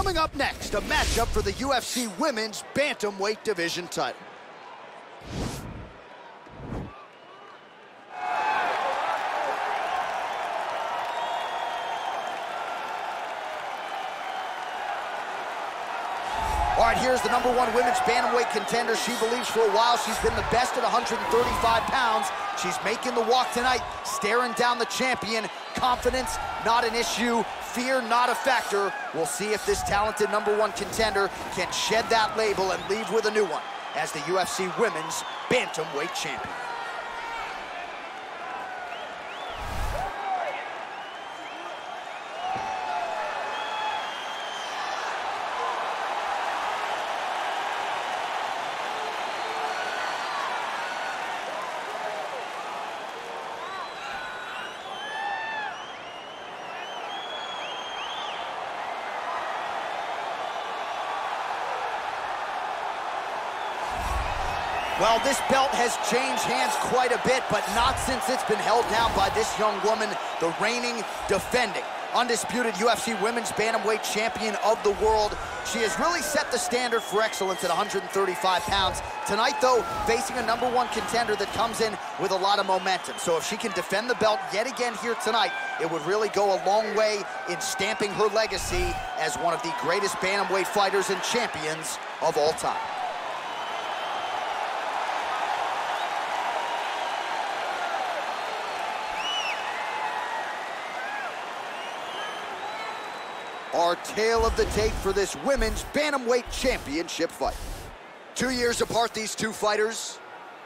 Coming up next, a matchup for the UFC Women's Bantamweight Division title. All right, here's the #1 women's bantamweight contender. She believes for a while she's been the best at 135 pounds. She's making the walk tonight, staring down the champion. Confidence, not an issue. Fear, not a factor. We'll see if this talented #1 contender can shed that label and leave with a new one as the UFC Women's Bantamweight Champion. Well, this belt has changed hands quite a bit, but not since it's been held down by this young woman, the reigning, defending, undisputed UFC Women's Bantamweight Champion of the world. She has really set the standard for excellence at 135 pounds. Tonight, though, facing a #1 contender that comes in with a lot of momentum. So if she can defend the belt yet again here tonight, it would really go a long way in stamping her legacy as one of the greatest bantamweight fighters and champions of all time. Our tale of the tape for this Women's Bantamweight Championship fight. 2 years apart, these two fighters.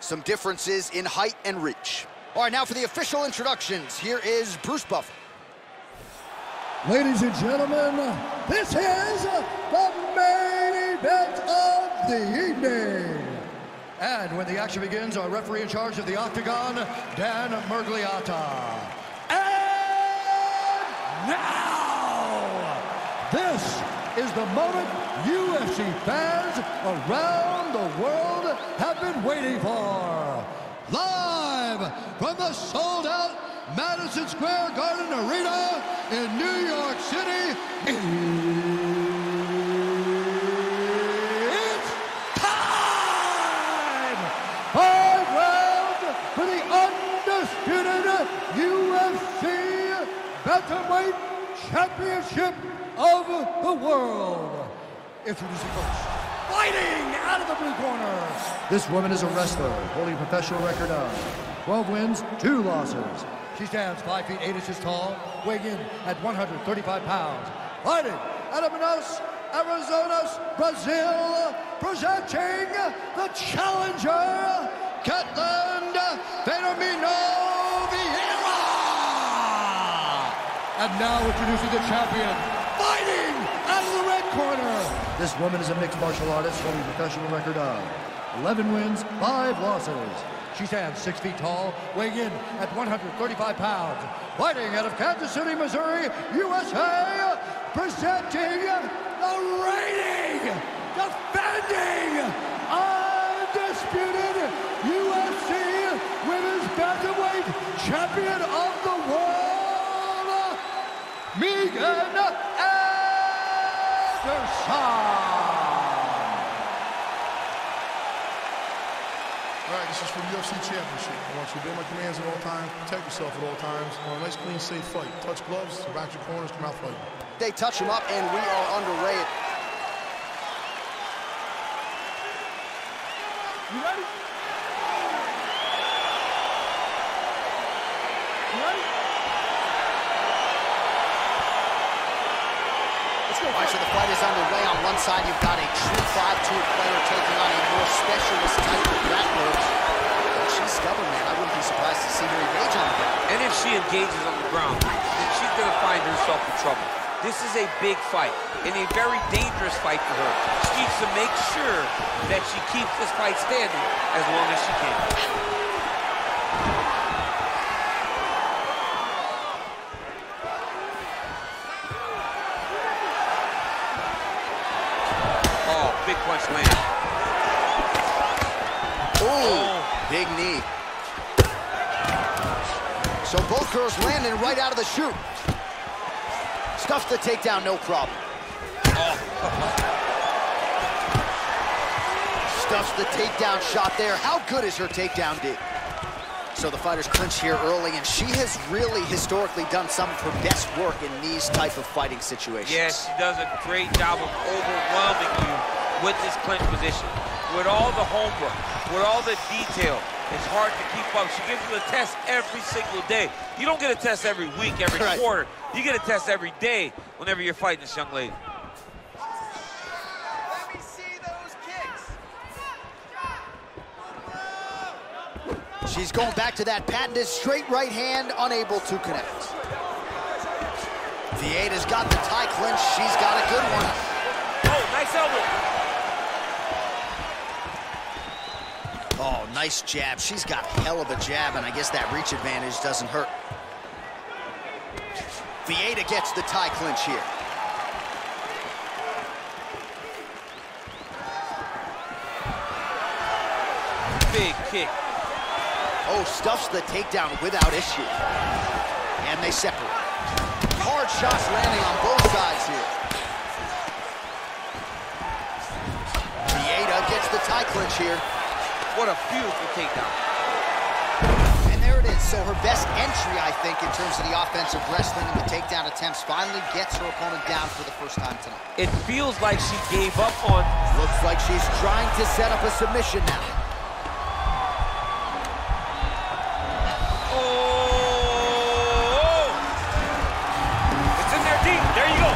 Some differences in height and reach. All right, now for the official introductions. Here is Bruce Buffer. Ladies and gentlemen, this is the main event of the evening. And when the action begins, our referee in charge of the Octagon, Dan Murgliata. And now, this is the moment UFC fans around the world have been waiting for. Live from the sold-out Madison Square Garden Arena in New York City, it's time! 5 rounds for the undisputed UFC Bantamweight Championship of the world. Introducing first, fighting out of the blue corner. This woman is a wrestler holding a professional record of 12 wins, 2 losses. She stands 5 feet 8 inches tall, weighing in at 135 pounds. Fighting out of Manaus, Arizona, Brazil, presenting the challenger, Ketlen Vieira. And now introducing the champion, fighting out of the red corner. This woman is a mixed martial artist holding a professional record of 11 wins, 5 losses. She stands 6 feet tall, weighing in at 135 pounds. Fighting out of Kansas City, Missouri, USA, presenting the reigning, defending, undisputed UFC Women's Bantamweight Champion of the world, Megan All right, this is for the UFC Championship. I want you to obey my commands at all times, protect yourself at all times. I want a nice, clean, safe fight. Touch gloves, back your corners, come out fighting. They touch him up, and we are underway. You ready? You ready? All right, so the fight is underway. On one side, you've got a true 5'2" player taking on a more specialist type of grappler. She's stubborn, man. I wouldn't be surprised to see her engage on the ground. And if she engages on the ground, then she's going to find herself in trouble. This is a big fight and a very dangerous fight for her. She needs to make sure that she keeps this fight standing as long as she can. Big punch land. Oh, big knee. So both girls landing right out of the chute. Stuffs the takedown, no problem. Oh, Stuffs the takedown shot there. How good is her takedown D? So the fighters clinch here early, and she has really historically done some of her best work in these type of fighting situations. Yes, she does a great job of overwhelming you with this clinch position. With all the homework, with all the detail, it's hard to keep up. She gives you a test every single day. You don't get a test every week, every quarter. You get a test every day whenever you're fighting this young lady. Let me see those kicks. She's going back to that patented straight right hand, unable to connect. Vieira's got the tie clinch. She's got a good one. Oh, nice elbow. Oh, nice jab. She's got a hell of a jab, and I guess that reach advantage doesn't hurt. Vieira gets the tie clinch here. Big kick. Oh, stuffs the takedown without issue. And they separate. Hard shots landing on both sides here. Vieira gets the tie clinch here. What a beautiful takedown. And there it is. So her best entry, I think, in terms of the offensive wrestling and the takedown attempts, finally gets her opponent down for the first time tonight. It feels like she gave up on... Looks like she's trying to set up a submission now. Oh! It's in there deep. There you go.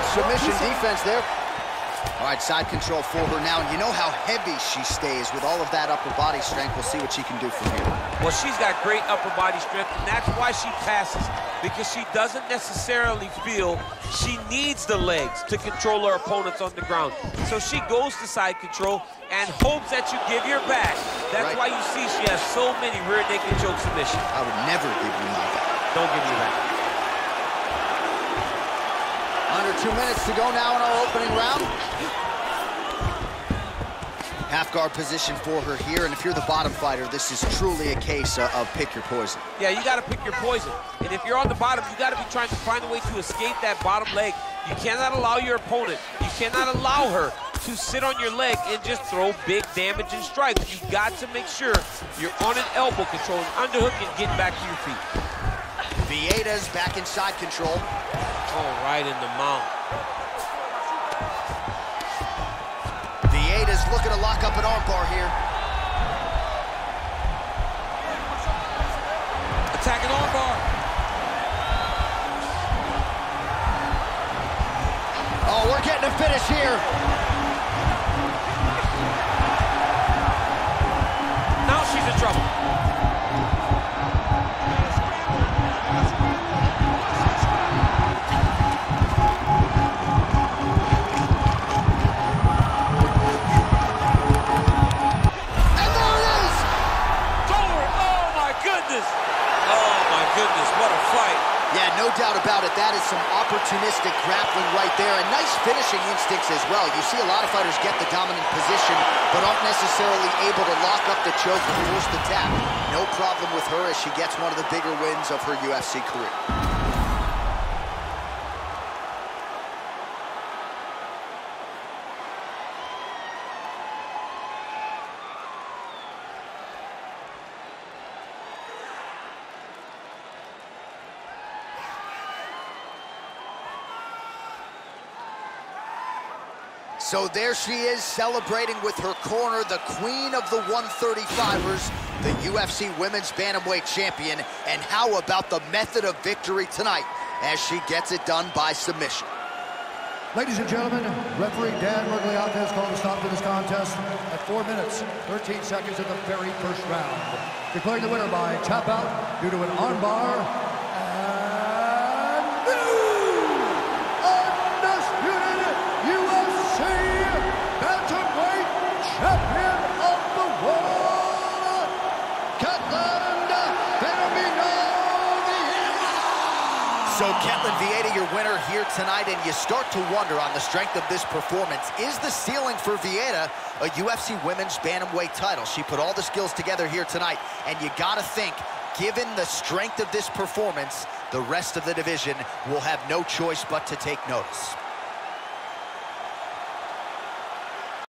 Submission defense there. All right, side control for her now. And you know how heavy she stays with all of that upper body strength. We'll see what she can do from here. Well, she's got great upper body strength, and that's why she passes, because she doesn't necessarily feel she needs the legs to control her opponents on the ground. So she goes to side control and hopes that you give your back. That's why you see she has so many rear naked choke submissions. I would never give you my back. Don't give me that. Under 2 minutes to go now in our opening round. Half guard position for her here, and if you're the bottom fighter, this is truly a case of pick your poison. Yeah, you gotta pick your poison. And if you're on the bottom, you gotta be trying to find a way to escape that bottom leg. You cannot allow your opponent, you cannot allow her to sit on your leg and just throw big damaging strikes. You've got to make sure you're on an elbow control, an underhook, and getting back to your feet. Vieira's back in side control. Oh, right in the mount. Vieira's looking to lock up an armbar here. Attacking armbar. Oh, we're getting a finish here. Now she's in trouble. Goodness, what a fight. Yeah, no doubt about it. That is some opportunistic grappling right there, and nice finishing instincts as well. You see a lot of fighters get the dominant position, but aren't necessarily able to lock up the choke and force the tap. No problem with her as she gets one of the bigger wins of her UFC career. So there she is, celebrating with her corner, the queen of the 135ers, the UFC Women's Bantamweight Champion. And how about the method of victory tonight as she gets it done by submission? Ladies and gentlemen, referee Dan Mergliata has called a stop to this contest at 4 minutes, 13 seconds of the very first round. Declaring the winner by tap out due to an armbar. Champion of the world, Ketlen, Vieira. So, Ketlen, Vieira, your winner here tonight, and you start to wonder on the strength of this performance, is the ceiling for Vieira a UFC Women's Bantamweight title? She put all the skills together here tonight, and you gotta think, given the strength of this performance, the rest of the division will have no choice but to take notice.